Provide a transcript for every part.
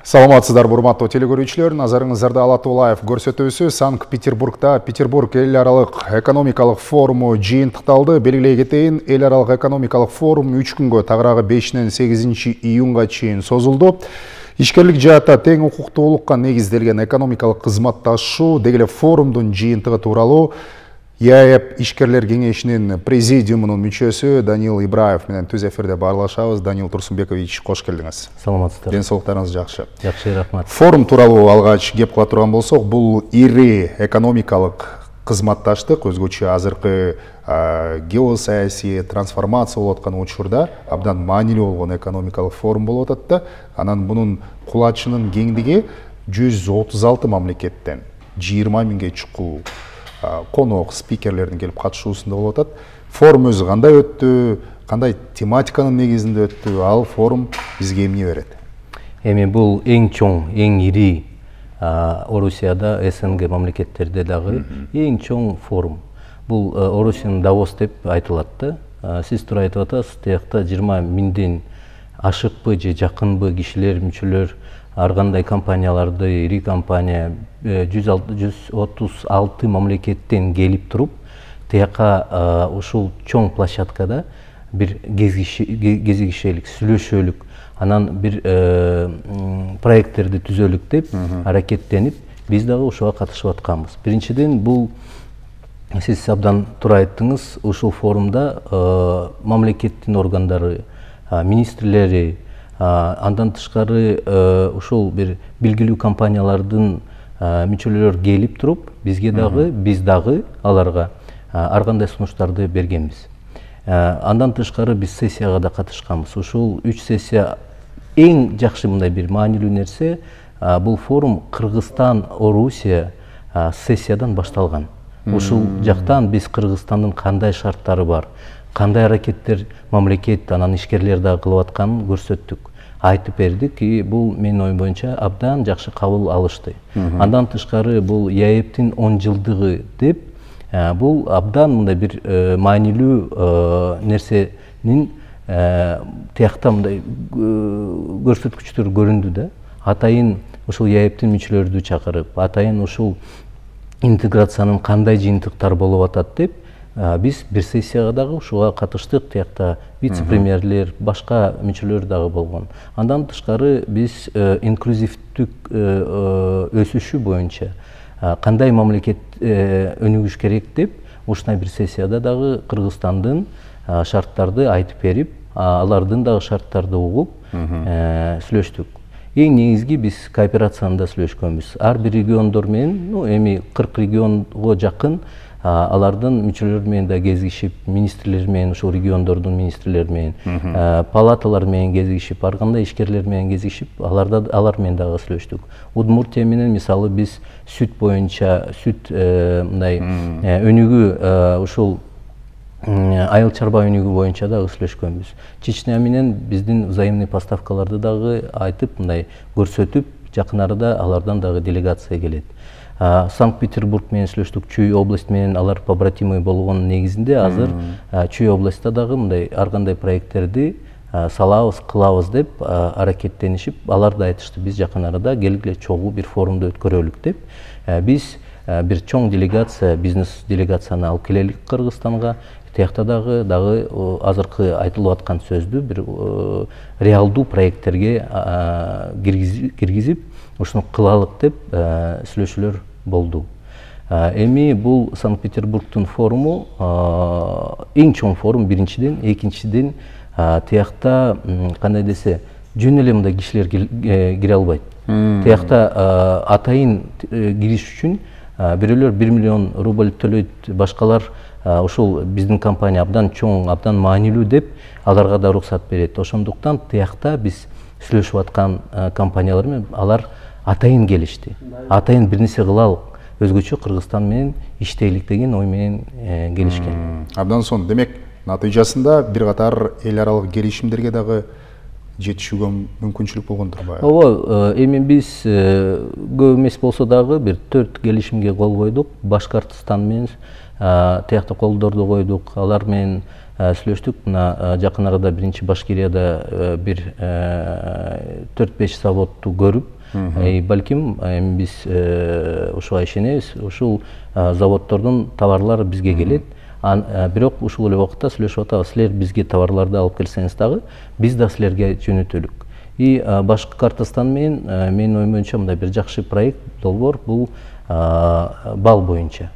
Саламатсыздар, урматтуу телекөрүүчүлөр. Назарыңыздарда Алатуулаев көрсөтүүсү Санкт-Петербургда Петербург эл аралык экономикалык форуму жыйынтыкталды. Белгилей кетейин, эл аралык экономикалык форум 3 күнгө, тагыраагы 5-нен 8 июнга чейин созулду. Ишкерлик жаатта тең укуктуулукка негизделген экономикалык кызматташуу деги эле форумдун жыйынтыгы тууралуу ЕАЭП ишкерлер кеңешинин президиумунун мүчөсү Данил Ибраев менен түз эфирде баарлашабыз. Данил Турсунбекович, кош келдиңиз. Саламатсыздар. Ден соолуктарыңыз жакшы. Жакшы, рахмат. Форум тууралуу алгач кеп кыла турган болсок, бул ири экономикалык кызматташтык өзгөчө азыркы геосаясий трансформация болуп аткан учурда абдан маанилүү болгон экономикалык форум болуп атат да. Анан бунун кулачынын кеңдиги 136 мамлекеттен 20 миңге чукул конок спикерлердин келип катышуусунда болуп атат. Форум өзү кандай өттү, кандай тематиканын негизинде өттү, ал форум бизге эмне берет? Эми бул эң чоң, эң ири Орусияда, СНГ мамлекеттерде дагы эң чоң форум. Бул Орусиянын Давос деп айтылат да. Сиз туура айтып атасыз, тиякта 20 миңден ашыкпы же жакынбы кишилер, мүчөлөр, ар кандай компанияларды, ири компания 136 мамлекеттен келип туруп, тияка ушул чоң площадкада бир кезигишелик, сүйлөшөлүк, анан бир проекттерди түзөлүк деп аракеттенип, биз дагы ушуга катышып атканбыз. Биринчиден, бул сиз абдан туура айттыңыз, ушул форумда мамлекеттин органдары, министрлери, андан тышкары ушул бир билгилүү компаниялардын мүчөлөрү келип туруп, бизге дагы, биз дагы аларга ар кандай сунуштарды бергенбиз. Андан тышкары биз сессияга да катышканбыз. Ушул 3 сессия эң жакшы мындай бир маанилүү нерсе, бул форум Кыргызстан, Орусия сессиядан башталган. Ушул жактан биз Кыргызстандын кандай шарттары бар, кандай аракеттер мамлекет, анан ишкерлер дагы кылып атканын көрсөттүк. Айтып бердик, бул менин оюм боюнча абдан жакшы кабыл алышты. Андан тышкары бул ЕАЭПтин 10 жылдыгы деп, бул абдан мындай бир маанилүү нерсенин тиякта мындай көрсөткүчтөр көрүндү да. Атайын ушул ЕАЭПтин мүчөлөрдү чакырып, атайын ушул интеграциянын кандай жыйынтыктары болуп атат деп, биз бир сессияга дагы ушуга катыштык. Тиякта вице-премьерлер, башка мүчөлөр дагы болгон. Андан тышкары биз инклюзивдүк өсүшү боюнча кандай мамлекет өнүгүш керек деп, ушундай бир сессияда дагы Кыргызстандын шарттарды айтып берип, алардын дагы шарттарды угуп сүйлөштүк. Эң негизги биз кооперацияны да сүйлөшкөнбүз. Ар бир региондор менен, эми 40 регионго жакын алардын мүчөлөрү менен да кезигишип, министрлер менен, ушул региондордун министрлери менен, палаталар менен кезигишип, ар кандай ишкерлер менен кезигишип, алар менен дагы сүйлөштүк. Удмуртия менен мисалы биз сүт боюнча, сүт мындай өнүгүү, ушул айыл чарба өнүгүү боюнча дагы сүйлөшкөнбүз. Чечня менен биздин взаимный поставкаларды дагы айтып, мындай көрсөтүп, жакын арада алардан дагы делегация келет. Санкт-Петербург менен сүйлөштүк, Чүй область менен алар побратимы болгон негизинде азыр Чүй областта дагы мындай ар кандай проекттерди салабыз, кылабыз деп аракеттенишип, алар да айтышты, биз жакын арада келгиле чогуу бир форумду өткөрөлүк деп. Биз бир чоң делегация, бизнес делегацияны алып келелик Кыргызстанга. Тиякта дагы азыркы айтылып аткан сөздү бир реалдуу проекттерге киргизип, ушуну кылалык деп сүйлөшүүлөр болду. Эми бул Санкт-Петербургдун форуму эң чоң форум биринчиден, экинчиден тиякта кандай десе, жөн эле мындай кишилер кире албайт. Тиякта атайын кириш үчүн бирөөлөр 1 миллион рубль төлөйт, башкалар ушул биздин компания абдан чоң, абдан маанилүү деп аларга да уруксат берет. Ошондуктан тиякта биз сүйлөшүп аткан компаниялар менен алар атайын келишти. Атайын бир нерсе кылалык, өзгөчө Кыргызстан менен иштейлик деген ой менен келишкен. Абдан сонун. Демек, натыйжасында бир катар эл аралык келишимдерге дагы жетишүүгө мүмкүнчүлүк болгондур баягы. Ооба, эми биз көп эмес болсо дагы бир 4 келишимге кол койдук. Башкортстан менен тиякта колдорду койдук. Алар менен сүйлөштүк. Мына жакын арада биринчи Башкирияда бир 4-5 заводду көрүп, Балким биз ушуга ишенебиз, ушул заводдордун товарлары бизге келет. Бирок ушул эле убакытта сүйлөшүп атабыз, силер бизге товарларды алып келсеңиз дагы, биз да силерге жөнөтөлүк. Башкортостан менен менин оюм боюнча мындай бир жакшы проект долбоор, бул бал боюнча.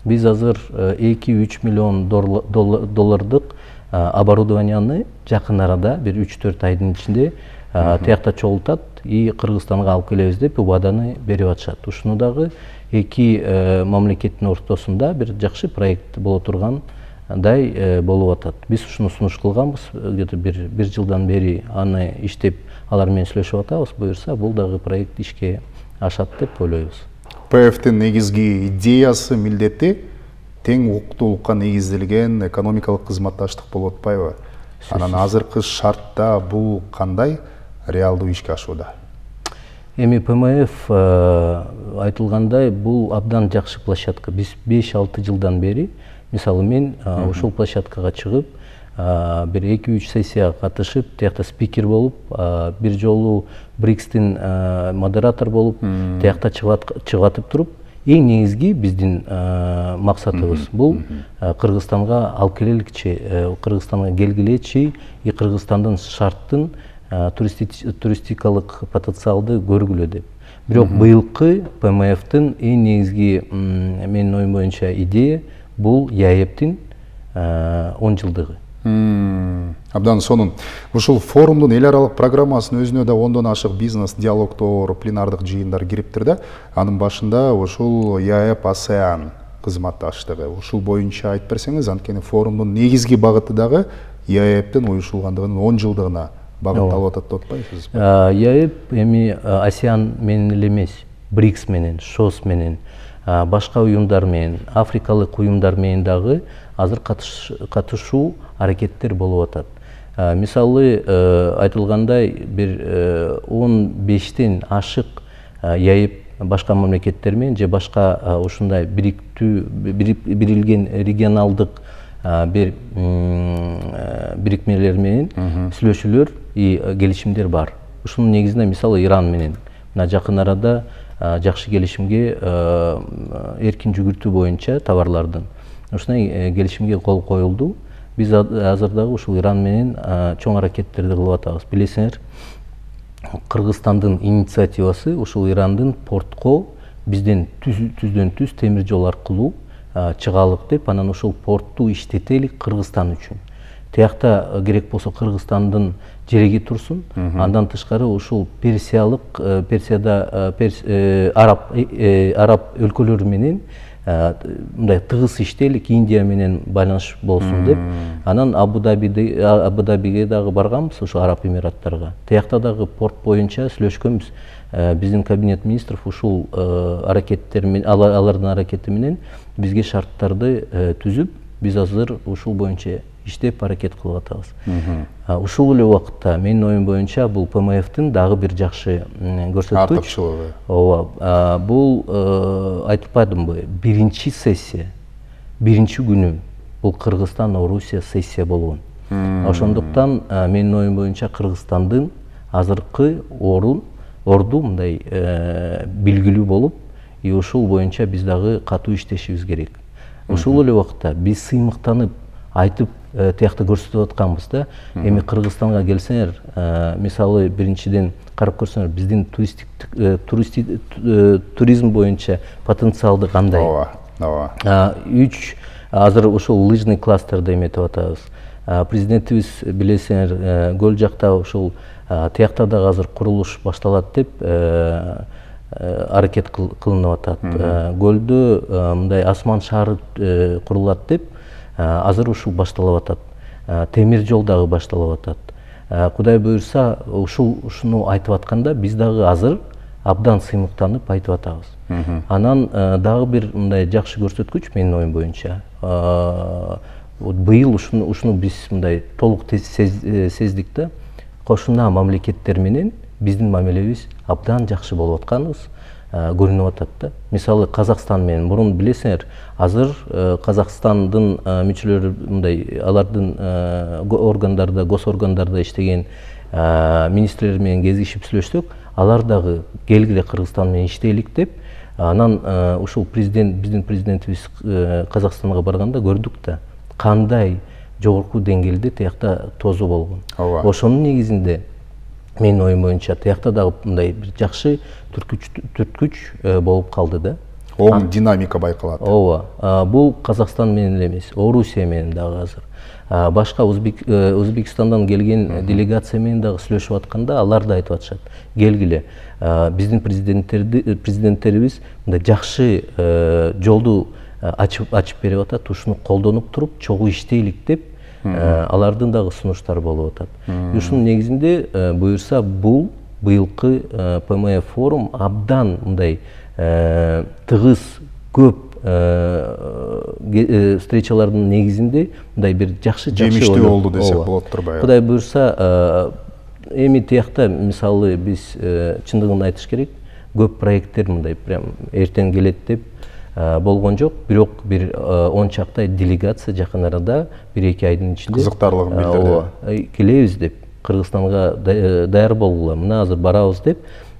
Биз азыр 2-3 миллион доллардык оборудованияны жакын арада бир 3-4 айдын ичинде тиякта чогултат и Кыргызстанга алып келебиз деп убаданы берип атышат. Ушуну дагы эки мамлекеттин ортосунда бир жакшы проект боло тургандай болуп атат. Биз ушуну сунуш кылганбыз, где-то бир жылдан бери аны иштеп, алар менен сүйлөшүп атабыз. Буюрса, бул дагы проект ишке ашат деп ойлойбуз. ПФТин негизги идеясы, милдети тең уктуулукка негизделген экономикалык кызматташтык болуп атпайбы? Анан азыркы шартта бул кандай реалдуу ишке ашууда? Эми ПМФ айтылгандай, бул абдан жакшы площадка. Биз 5-6 жылдан бери, мисалы мен ушул площадкага чыгып, бир 2-3 сессияга катышып, тиякта спикер болуп, бир жолу БРИКСтин модератор болуп, тиякта чыгатып туруп, эң негизги биздин максатыбыз бул Кыргызстанга алып келеликчи, Кыргызстанга келгилечи и Кыргызстандын шарттын туристикалык потенциалды көргүлө деп. Бирок быйылкы ПМФтин эң негизги менин оюм боюнча идея бул ЯЭПтин 10 жылдыгы. Абдан сонун. Ушул форумдун эл аралык программасынын өзүнө да 10дон ашык бизнес диалогдор, пленардык жыйындар кириптир да. Анын башында ушул ЯЭП ASEAN кызматташтыгы. Ушул боюнча айтып берсеңиз, анткени форумдун негизги багыты дагы ЯЭПтин уюшулгандыгынын 10 жылдыгына багытталып атат деп атпайсызбы? ЯЭП эми ASEAN менен эле эмес, БРИКС менен, ШОС менен, башка уюмдар менен, африкалык уюмдар менен дагы азыр катышуу аракеттер болуп атат. Мисалы айтылгандай, бир 15тен ашык ЯЭП башка мамлекеттер менен же башка ушундай бирилген регионалдык бир бирикмелер менен сүйлөшүүлөр и келишимдер бар. Ушунун негизинде мисалы Иран менен мына жакын арада жакшы келишимге эркин жүгүртүү боюнча товарлардын ушундай келишимге кол коюлду. Биз азыр дагы ушул Иран менен чоң аракеттерди кылып атабыз. Билесиңер, Кыргызстандын инициативасы ушул Ирандын портко бизден түздөн-түз темир жол аркылуу чыгалык деп, анан ушул портту иштетелик Кыргызстан үчүн. Тиякта керек болсо Кыргызстандын жереги турсун, андан тышкары ушул Персияда араб өлкөлөрү менен мындай тыгыз иштелик, Индия менен байланыш болсун деп, анан Абу-Дабиге дагы барганбыз, ушу Араб Эмираттарга. Тиякта дагы порт боюнча сүйлөшкөнбүз. Биздин кабинет министров ушул аракеттер менен, алардын аракети менен бизге шарттарды түзүп, биз азыр ушул боюнча иштеп аракет кылып атабыз. Ушул эле убакытта менин оюм боюнча бул ПМФтин дагы бир жакшы көрсөткүч. Артыкчылыгы. Ооба, бул айтып бардымбы, биринчи сессия, биринчи күнү бул Кыргызстан-Орусия сессия болгон. Ошондуктан менин оюм боюнча Кыргызстандын азыркы орду мындай билгилүү болуп, и ушул боюнча биз дагы катуу иштешибиз керек. Ушул эле убакытта биз сыймыктанып айтып тиякта көрсөтүп атканбыз да. Эми Кыргызстанга келсеңер, мисалы биринчиден карап көрсөңөр, биздин туризм боюнча потенциалды кандай? Ооба. Азыр ушул лыжный кластерди эметип атабыз. Президентибиз билесиңер, көл жакта ушул тиякта дагы азыр курулуш башталат деп аракет кылынып атат. Көлдө мындай асман шаары курулат деп азыр ушул башталып атат. Темир жол дагы башталып атат. Кудай буюрса, ушуну айтып атканда биз дагы азыр абдан сыймыктанып айтып атабыз. Анан дагы бир мындай жакшы көрсөткүч менин оюм боюнча. Быйыл ушуну биз мындай толук сездик да. Кошуна мамлекеттер менен биздин мамилебиз абдан жакшы болуп атканыбыз көрүнүп атат да. Мисалы Казакстан менен мурун билесиңер, азыр Казакстандын мүчөлөрү мындай алардын органдарда, гос органдарда иштеген министрлер менен кезигишип сүйлөшсөк, алар дагы келгиле Кыргызстан менен иштейлик деп, анан ушул биздин президентибиз Казакстанга барганда көрдүк да кандай жогорку деңгээлде тиякта тозу болгон. Ошонун негизинде менин оюм боюнча тиякта дагы мындай бир жакшы түрткүч болуп калды да. Оң динамика байкалат. Ооба. Бул Казакстан менен эмес, Орусия менен дагы азыр. Башка Өзбекстандан келген делегация менен дагы сүйлөшүп атканда алар да айтып атышат. Келгиле, биздин президенттерибиз мындай жакшы жолду ачып берип атат, ушуну колдонуп туруп чогуу иштейлик деп алардын дагы сунуштары болуп атат. Ушунун негизинде буюрса бул быйылкы ПМФ форум абдан мындай тыгыз көп встречалардын негизинде мындай бир жакшы жемиштүү болду десек болот турбайбы? Кудай буюрса, эми тиякта мисалы биз чындыгын айтыш керек, көп проекттер мындай прям эртең келет деп болгон жок, бирок бир 10 чактай делегация жакын арада 1-2 айдын ичинде кызыктарлыгын билдирди. Келебиз деп, Кыргызстанга даяр болгула, мына азыр барабыз деп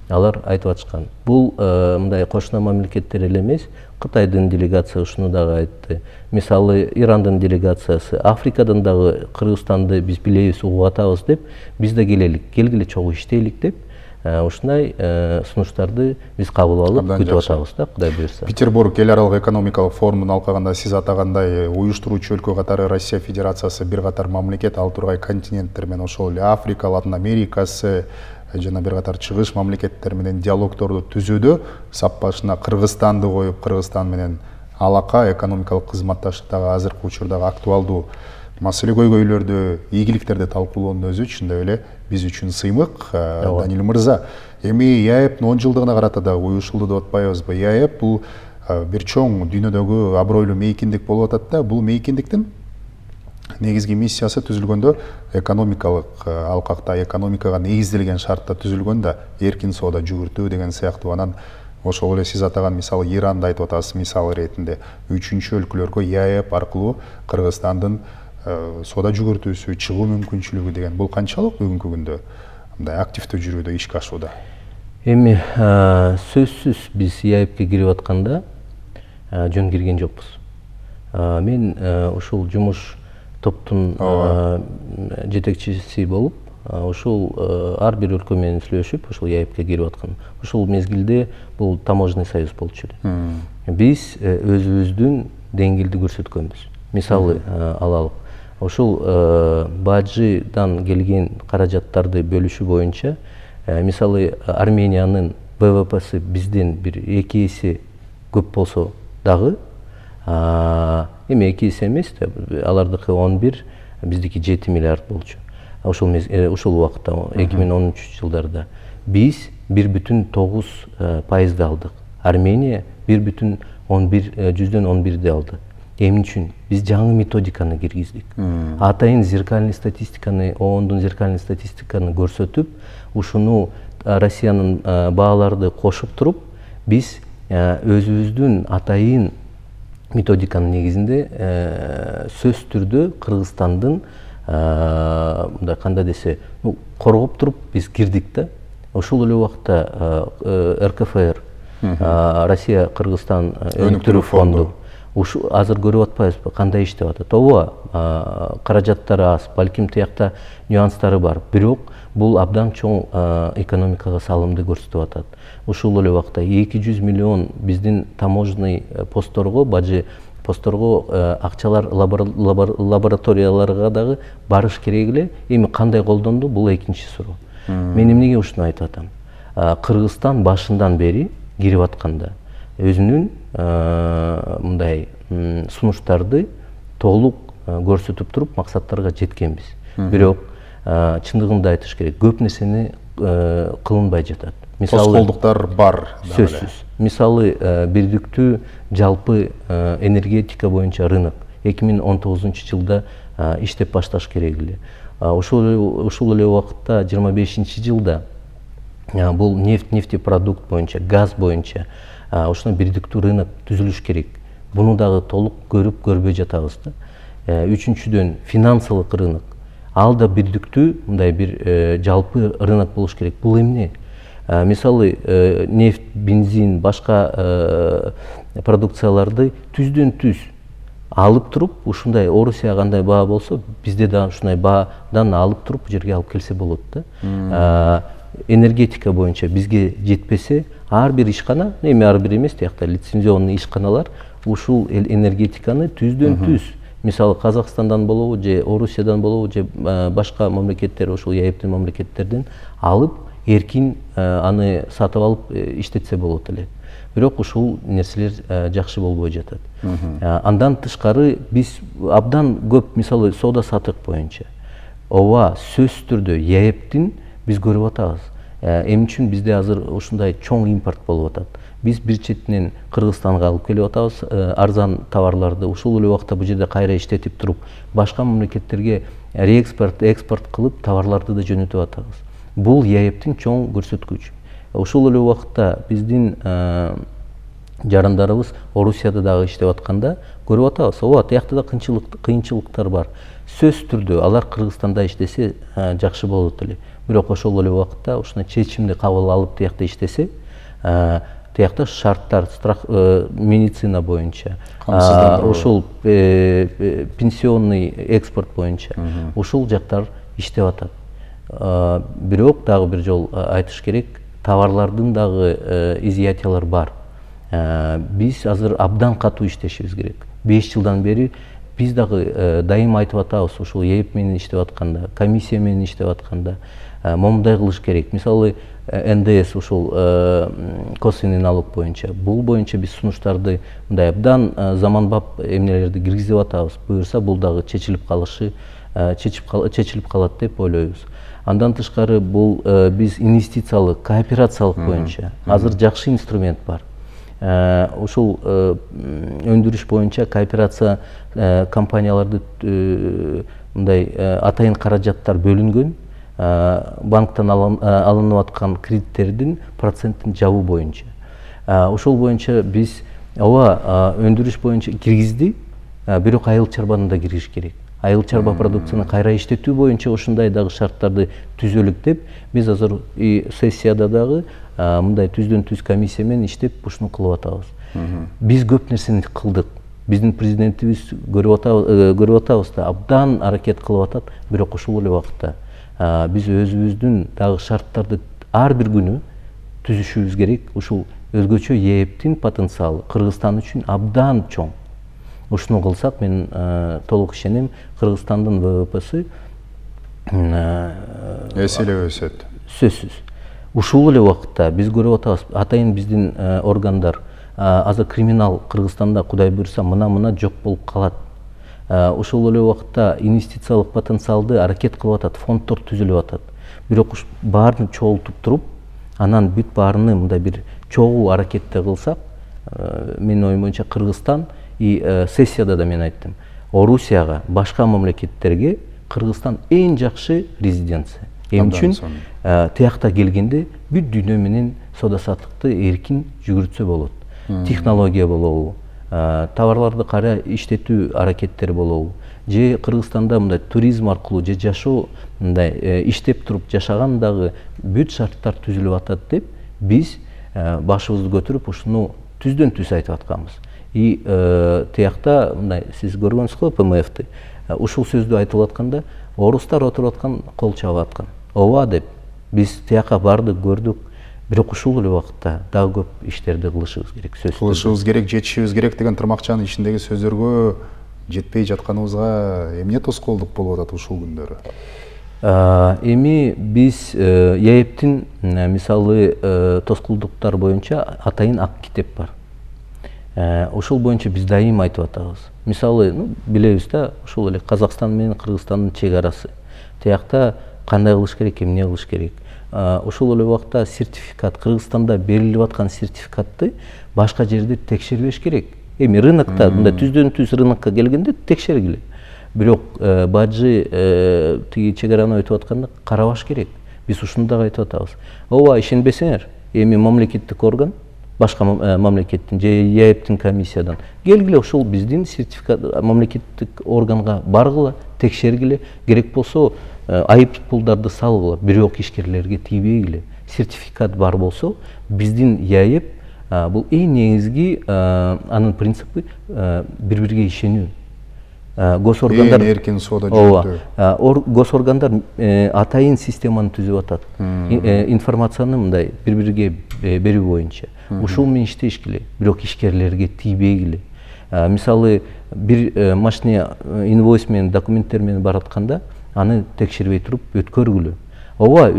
алар айтып атышкан. Бул мындай кошуна мамлекеттер эле эмес, Кытайдын делегация ушуну дагы айтты. Мисалы Ирандын делегациясы, Африкадан дагы Кыргызстанды биз билебиз, угуп атабыз деп, биз да келгиле чогуу иштейлик деп, ушундай сунуштарды биз кабыл алып күтүп атабыз да, Кудай буюрса. Петербург эл аралык экономикалык форумун алкаганда сиз атагандай уюштуруучу өлкө катары Россия Федерациясы бир катар мамлекет, ал тургай континенттер менен ошол эле Африка, Латын Америкасы жана бир катар чыгыш мамлекеттер менен диалогторду түзүүдө сап башына Кыргызстанды коюп, Кыргызстан менен алака, экономикалык кызматташтыктагы азыркы учурдагы актуалдуу маселе көйгөйлөрдү, ийгиликтерди талкуулоонун өзү чындап эле биз үчүн сыймык. Данил мырза, эми ЕАЭПтин 10 жылдыгына карата да уюшулду деп атпайбызбы? ЕАЭП бул бир чоң дүйнөдөгү абройлуу мейкиндик болуп атат да, бул мейкиндиктин негизги миссиясы түзүлгөндө экономикалык алкакта, экономикага негизделген шартта түзүлгөн да, эркин соода жүгүртүү деген сыяктуу. Анан ошол эле сиз атаган мисалы Иранды айтып атасыз мисал иретинде. Үчүнчү өлкөлөргө ЕАЭП аркылуу Кыргызстандын соода жүгүртүүсү, чыгуу мүмкүнчүлүгү деген бул канчалык бүгүнкү күндө мындай активдүү жүрүүдө, ишке ашууда? Эми сөзсүз биз ЕАЭПке кирип атканда жөн кирген жокпуз. Мен ушул жумуш топтун жетекчиси болуп, ушул ар бир өлкө менен сүйлөшүп, ушул ЕАЭПке кирип аткан. Ушул мезгилде бул таможенный союз болчу эле. Биз өзүбүздүн деңгээлди көрсөткөнбүз. Мисалы алалык. Ушул бажыдан келген каражаттарды бөлүшүү боюнча, мисалы Армениянын БВПсы бизден бир 2 эсе көп болсо дагы, эми 2 эсе эмес, алардыкы 11, биздики 7 миллиард болчу. Ушул убакытта 2013 жылдарда биз 1,9% алдык. Армения 1,11% алды. Эмне үчүн? Биз жаңы методиканы киргиздик. Атайын зеркальный статистиканы, ООНдун зеркальный статистиканы көрсөтүп, ушуну Россиянын бааларды кошуп туруп, биз өзүбүздүн атайын методиканын негизинде сөз түрдө Кыргызстандын мындай кандай десе, коргоп туруп биз кирдик да. Ошол эле убакта РКФР, Россия Кыргызстан өнүктүрүү фонду азыр көрүп атпайбызбы, кандай иштеп атат? Ооба, каражаттары аз, балким тиякта нюанстары бар, бирок бул абдан чоң экономикага салымды көрсөтүп атат. Ушул эле убакта 200 миллион биздин таможенный постторго, бажы постторго акчалар лабораторияларга дагы барыш керек эле. Эми кандай колдонду, бул экинчи суроо. Мен эмнеге ушуну айтып атам? Кыргызстан башындан бери кирип атканда өзүнүн мындай сунуштарды толук көрсөтүп туруп максаттарга жеткенбиз. Бирок чындыгында айтыш керек, көп нерсени кылынбай жатат. Тоскоолдуктар бар. Сөзсүз. Мисалы бирдиктүү жалпы энергетика боюнча рынок 2019 жылда иштеп башташ керек эле. Ушул эле убакытта 25 жылда бул нефтепродукт боюнча, газ боюнча ушуна бирдиктүү рынок түзүлүш керек. Буну дагы толук көрүп көрбөй жатабыз да. Үчүнчүдөн финансылык рынок. Ал да бирдиктүү мындай бир жалпы рынок болуш керек. Бул эмне? мисалы нефть, бензин, башка продукцияларды түздөн түз алып туруп, ушундай Орусия кандай баа болсо, бизде да ушундай баадан алып туруп жерге алып келсе болот да. Энергетика боюнча бизге жетпесе, ар бир ишкана, эми ар бир эмес, тиякта лицензионный ишканалар ушул энергетиканы түздөн түз, мисалы Казакстандан болобу же Орусиядан болобу же башка мамлекеттер, ушул ЯЭПтин мамлекеттерден алып, эркин аны сатып алып иштетсе болот эле. Бирок ушул нерселер жакшы болбой жатат. Андан тышкары биз абдан көп, мисалы соода сатык боюнча ооба сөзсүз түрдө ЯЭПтин биз көрүп атабыз. Эмне үчүн бизде азыр ушундай чоң импорт болуп атат? Биз бир четинен Кыргызстанга алып келип атабыз арзан товарларды, ушул эле убакта бул жерде кайра иштетип туруп, башка мамлекеттерге реэкспорт, экспорт кылып товарларды да жөнөтүп атабыз. Бул ЯЭПтин чоң көрсөткүчү. Ушул эле убакта биздин жарандарыбыз Орусияда дагы иштеп атканда көрүп атабыз. Ооба, тиякта да кыйынчылыктар бар. Сөзсүз түрдө алар Кыргызстанда иштесе жакшы болот эле. Бирок ошол эле убакта ушуна чечимди кабыл алып тиякта иштесе, тиякта шарттар, медицина боюнча, ушул пенсионный экспорт боюнча ушул жактар иштеп атат. Бирок дагы бир жол айтыш керек, товарлардын дагы изъятиялар бар. Биз азыр абдан катуу иштешибиз керек. 5 жылдан бери биз дагы дайым айтып атабыз, ушул ЯЭП менен иштеп атканда, комиссия менен иштеп атканда момундай кылыш керек. Мисалы НДС, ушул косвенный налог боюнча, бул боюнча биз сунуштарды мындай абдан заманбап эмнелерди киргизип атабыз. Буюрса бул дагы чечилип калат деп ойлойбуз. Андан тышкары бул биз инвестициялык, кооперациялык боюнча азыр жакшы инструмент бар. Ушул өндүрүш боюнча кооперация компанияларды мындай атайын каражаттар бөлүнгөн, банктан алынып аткан кредиттердин процентин жабуу боюнча. Ушул боюнча биз ооба өндүрүш боюнча киргизди, бирок айыл чарбаны да киргизиш керек. Айыл чарба продукцияны кайра иштетүү боюнча ушундай дагы шарттарды түзөлүк деп, биз азыр сессияда дагы мындай түздөн түз комиссия менен иштеп ушуну кылып атабыз. Биз көп нерсени кылдык. Биздин президентибиз көрүп атабыз да, абдан аракет кылып атат, бирок ушул эле убакытта биз өзүбүздүн дагы шарттарды ар бир күнү түзүшүбүз керек. Ушул өзгөчө ЯЭПтин потенциалы Кыргызстан үчүн абдан чоң. Ушуну кылсак, мен толук ишенем, Кыргызстандын ВВПсы эселеп өсөт. Сөзсүз. Ушул эле убакытта биз көрүп атабыз, атайын биздин органдар азыр криминал Кыргызстанда кудай буйрса мына жок болуп калат. Ушул эле убакытта инвестициялык потенциалды аракет кылып атат, фонддор түзүлүп атат. Бирок баарын чогултуп туруп, анан бүт баарыны мындай бир чогуу аракетте кылсак, менин оюм боюнча Кыргызстан сессияда да мен айттым, Орусияга, башка мамлекеттерге Кыргызстан эң жакшы резиденция. Эмне үчүн тиякта келгенде бүт дүйнө менен соода саттыкты эркин жүгүртсө болот. Технология болобу, товарларды кайра иштетүү аракеттери болобу, же Кыргызстанда мындай туризм аркылуу же жашоо мындай иштеп туруп жашаган дагы бүт шарттар түзүлүп атат деп биз башыбызды көтөрүп ушуну түздөн түз айтып атканбыз. Тиякта мындай сиз көргөнсүз го ПМФти. Ушул сөздү айтылып атканда орустар отуруп аткан, кол чабып аткан. Ооба деп биз тияка бардык, көрдүк. Бирок ушул эле убакытта дагы көп иштерди кылышыбыз керек. Кылышыбыз керек, жетишибиз керек деген тырмакчанын ичиндеги сөздөргө жетпей жатканыбызга эмне тоскоолдук болуп атат ушул күндөрү? Эми биз ЯЭПтин мисалы тоскоолдуктар боюнча атайын ак китеп бар. Ушул боюнча биз дайым айтып атабыз. Мисалы, билебиз да, ушул эле Казакстан менен Кыргызстандын чек арасы. Тиякта кандай кылыш керек, эмне кылыш керек? Ушул эле убакта сертификат, Кыргызстанда берилип аткан сертификатты башка жерде текшербеш керек. Эми рынокто, мындай түздөн түз рынокко келгенде текшергиле. Бирок бажы тиги чек араны өтүп атканда карабаш керек. Биз ушуну дагы айтып атабыз. Ооба, ишенбесеңер, эми мамлекеттик орган, башка мамлекеттин же ЯЭПтин комиссиядан келгиле, ушул биздин сертификат мамлекеттик органга баргыла, текшергиле, керек болсо айып пулдарды салгыла, бирок ишкерлерге тийбегиле. сертификат бар болсо, биздин ЯЭП бул эң негизги анын принципи бири-бириге ишенүү. Госоргандар эркин соода жүргүзүү. Госоргандар атайын системаны түзүп атат. Информацияны мындай бири-бириге берүү боюнча. Ушул менен иштеш керек, бирок ишкерлерге тийбегиле. Мисалы, бир машине инвойс менен, документтер менен баратканда, аны текшербей туруп өткөргүлө. Ооба,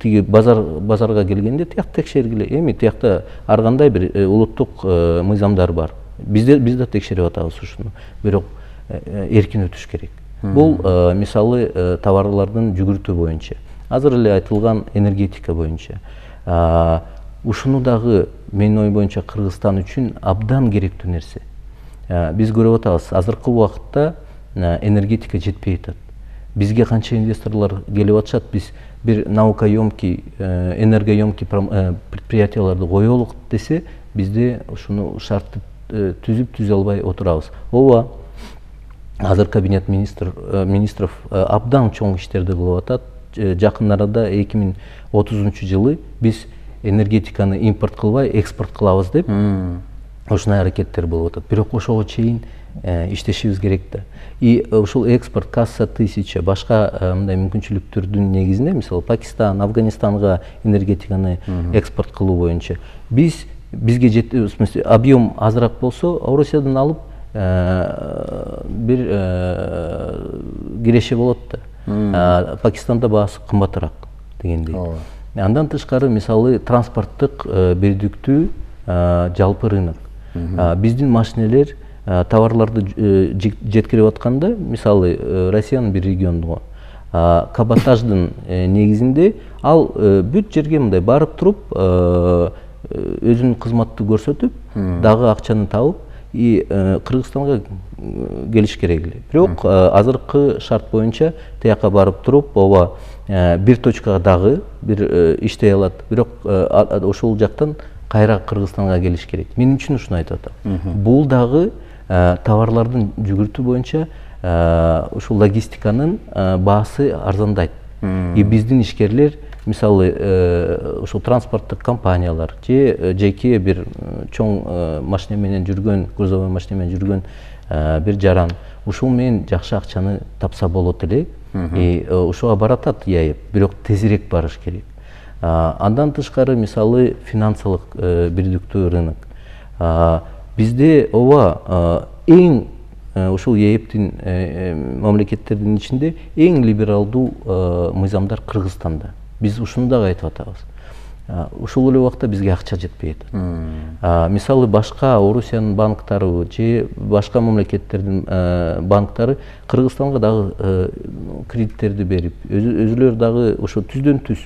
тиги базарга келгенде тиякта текшергиле. Эми тиякта ар кандай бир улуттук мыйзамдар бар. Биз да текшерип атабыз ушуну. Бирок эркин өтүш керек. Бул мисалы товарлардын жүгүртүү боюнча. Азыр эле айтылган энергетика боюнча. Ушуну дагы менин ой боюнча Кыргызстан үчүн абдан керектүү нерсе. Биз көрүп атабыз, азыркы убакытта энергетика жетпей атат. Бизге канча инвесторлор келип атышат, биз бир наукаемкий, энергоемкий предприятияларды коелук десе, бизде ушуну шартты түзүп албай отурабыз. Ооба, азыр кабинет министров абдан чоң иштерди кылып атат. Жакын арада 2030 жылы биз энергетиканы импорт кылбай, экспорт кылабыз деп ушундай аракеттер болуп атат. Бирок ошого чейин иштешибиз керек да. И ушул экспорт касса 1000 башка мындай мүмкүнчүлүктөрдүн негизинде, мисалы Пакистан, Афганистанга энергетиканы экспорт кылуу боюнча бизге в смысле объем азыраак болсо, Орусиядан алып бир киреше болот да. Пакистанда баасы кымбатыраак дегендей. Андан тышкары, мисалы, транспорттук бирдиктүү жалпы рынок. Биздин машинелер товарларды жеткирип атканда, мисалы, Россиянын бир регионуна каботаждын негизинде ал бүт жерге мындай барып туруп, өзүнүн кызматты көрсөтүп, дагы акчаны табып, и Кыргызстанга келиш керек эле. Бирок азыркы шарт боюнча тияка барып туруп, ооба, бир точкага дагы бир иштей алат. Бирок ошол жактан кайра Кыргызстанга келиш керек. Мен үчүн ушуну айтып атам. Бул дагы товарлардын жүгүртүү боюнча ушул логистиканын баасы арзандайт. И биздин ишкерлер, мисалы, ушул транспорттук компаниялар же жеке бир чоң машина менен жүргөн, грузовой машина менен жүргөн бир жаран ушул менен жакшы акчаны тапса болот эле. И ушуга баратат ЯЭП, бирок тезирээк барыш керек. Андан тышкары, мисалы, финансылык бирдиктүү рынок. Бизде ооба эң ушул ЯЭПтин мамлекеттердин ичинде эң либералдуу мыйзамдар Кыргызстанда. Биз ушуну дагы айтып атабыз. Ушул эле убакта бизге акча жетпей атат. Мисалы, башка Орусиянын банктары же башка мамлекеттердин банктары Кыргызстанга дагы кредиттерди берип, өзүлөрү дагы ошо түздөн түз.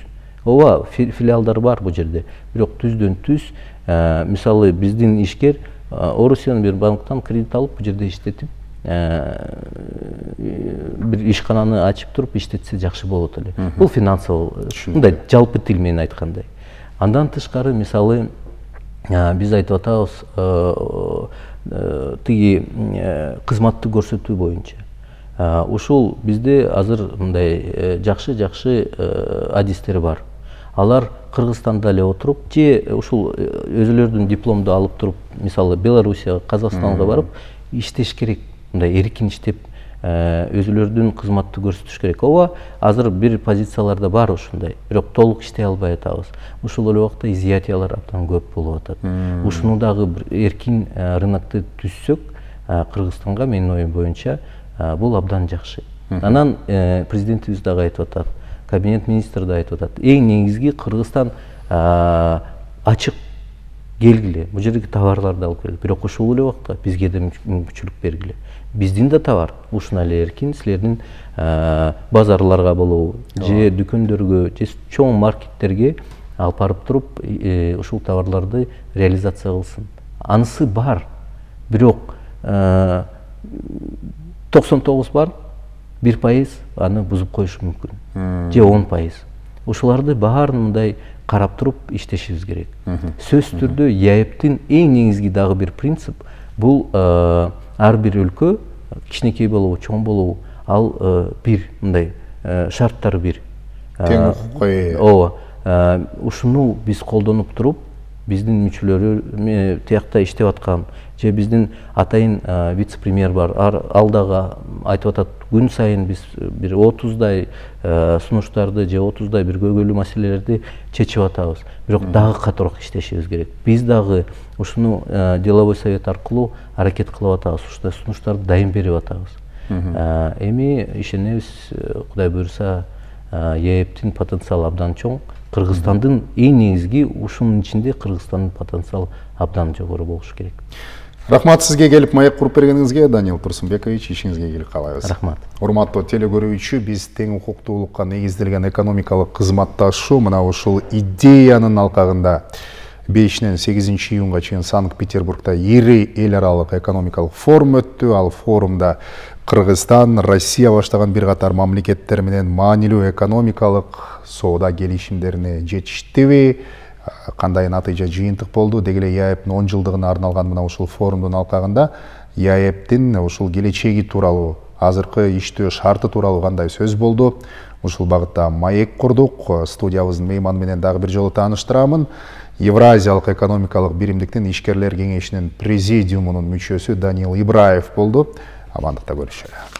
Ооба, филиалдар бар бул жерде, бирок түздөн түз. Мисалы, биздин ишкер Орусиянын бир банктан кредит алып, бул жерде иштетип, бир ишкананы ачып туруп иштетсе жакшы болот эле. Бул финансылык, мындай жалпы тил менен айткандай. Андан тышкары, мисалы, биз айтып атабыз, тиги кызматты көрсөтүү боюнча. Ушул бизде азыр мындай жакшы адистер бар. Алар Кыргызстанда эле отуруп, же ушул өзүлөрүнүн дипломду алып туруп, мисалы, Белоруссияга, Казакстанга барып иштеш керек. Мындай эркин иштеп, өзүлөрүнүн кызматты көрсөтүш керек. Ооба, азыр бир позицияларда бар ушундай, бирок толук иштей албай атабыз. Ушул эле убакта изъятиялар абдан көп болуп атат. Ушуну дагы бир эркин рынокты түзсөк, Кыргызстанга, менин оюм боюнча, бул абдан жакшы. Анан президентибиз дагы айтып атат, кабинет министри да айтып атат. Эң негизги Кыргызстан ачык келгиле, бул жердеги товарларды алып келгиле. Бирок ушул эле убакта бизге да мүмкүнчүлүк бергиле. Биздин да товар ушуна эле эркин, силердин базарларга болобу, же дүкөндөргө, же чоң маркеттерге алып барып туруп, ушул товарларды реализация кылсын. Анысы бар, бирок 99 бар, 1% аны бузуп коюшу мүмкүн. Же 10%. Ушуларды баарын мындай карап туруп иштешибиз керек. Сөз түрдө ЯЭПтин эң негизги дагы бир принцип бул ар бир өлкө, кичинекей болобу, чоң болобу, ал бир мындай шарттары бир. Тең укукка ээ. Ооба. ушуну биз колдонуп туруп, биздин мүчөлөрү тиякта иштеп аткан же биздин атайын вице-премьер бар, ал дагы айтып атат, күн сайын биз бир 30-дай сунуштарды же 30-дай бир көйгөйлүү маселелерди чечип атабыз. Бирок дагы катуураак иштешибиз керек. Биз дагы ушуну деловой совет аркылуу аракет кылып атабыз, ушундай сунуштарды дайым берип атабыз. Эми ишенебиз, Кудай буюрса, ЕЭПтин потенциалы абдан чоң. Кыргызстандын эң негизги ушунун ичинде Кыргызстандын потенциалы абдан жогору болушу керек. Рахмат сизге келип маек куруп бергениңизге, Даниил Турсунбекович, ишиңизге ийгилик каалайбыз. Рахмат. Урматтуу теле-көрүүчү, биз тең укуктуулукка негизделген экономикалык кызматташуу мына ушул идеянын алкагында 5-8 июнга чейин Санкт-Петербургда ири эл аралык экономикалык форум өттү. Ал форумда Кыргызстан, Россия баштаган бир катар мамлекеттер менен маанилүү экономикалык соода келишимдерине жетиштиби, кандай натыйжа жыйынтык болду, деги эле ЕАЭПтин 10 жылдыгына арналган мына ушул форумдун алкагында ЕАЭПтин ушул келечеги тууралуу, азыркы иштөө шарты тууралуу кандай сөз болду, ушул багытта маек курдук. Студиябыздын мейманы менен дагы бир жолу тааныштырамын. Евразиялык экономикалык биримдиктин ишкерлер кеңешинин президиумунун мүчөсү Даниил Ибраев болду. Амандыкта көрүшөлү.